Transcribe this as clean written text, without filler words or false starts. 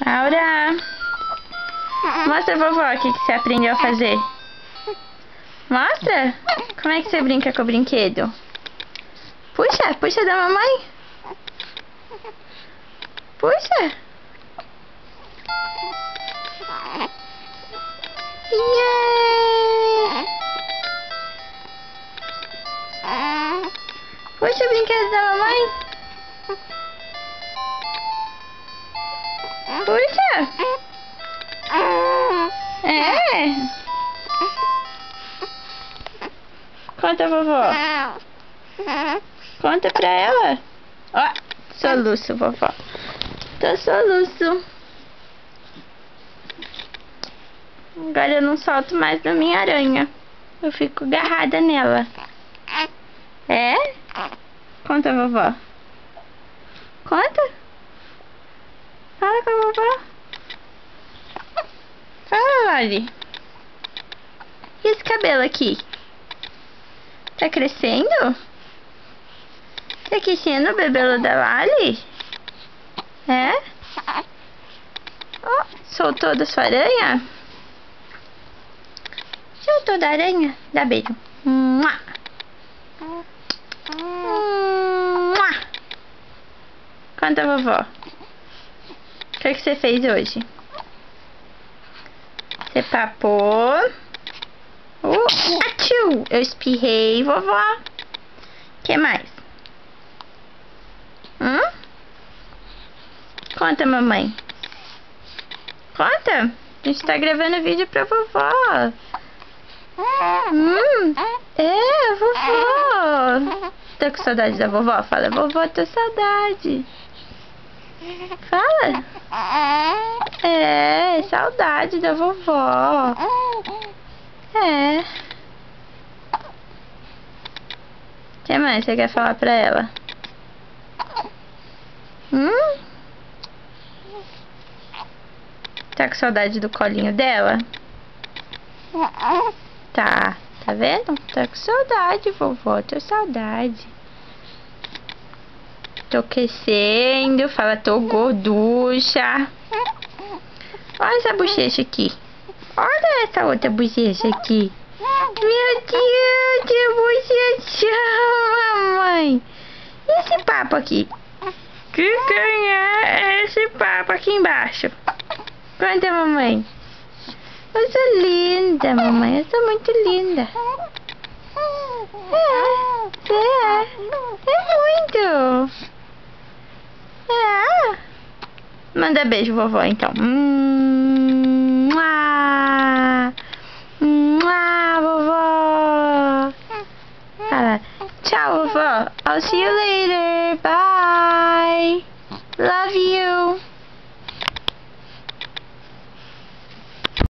Aura, mostra a vovó o que você aprendeu a fazer. Mostra. Como é que você brinca com o brinquedo? Puxa, puxa da mamãe. Puxa. Yeah. Puxa o brinquedo da mamãe. Puxa. É. Conta, vovó. Conta pra ela. Ó, soluço, vovó. Tô soluço. Agora eu não solto mais da minha aranha. Eu fico agarrada nela. É? Conta, vovó. Conta. Fala com a vovó. Fala, Lali. E esse cabelo aqui? Tá crescendo? Tá crescendo o bebelo da Lali? É? Oh, soltou da sua aranha? Soltou da aranha? Dá beijo. Mua. Mua. Conta, vovó. O que você fez hoje? Você papou. Atiu! Eu espirrei, vovó. O que mais? Conta, mamãe. Conta. A gente tá gravando vídeo pra vovó. É, vovó. Tá com saudade da vovó? Fala, vovó, tô saudade. Fala. É, saudade da vovó. É. O que mais você quer falar pra ela? Tá com saudade do colinho dela? Tá, tá vendo? Tá com saudade, vovó, tô saudade. Tô crescendo, fala, tô gorducha. Olha essa bochecha aqui. Olha essa outra bochecha aqui. Meu Deus, que bochechão, mamãe. E esse papo aqui? Que quem é esse papo aqui embaixo? Conta, mamãe. Eu sou linda, mamãe. Eu sou muito linda. É muito. É. Manda beijo, vovó, então. Vovó. Fala. Tchau, vovó. I'll see you later. Bye. Love you.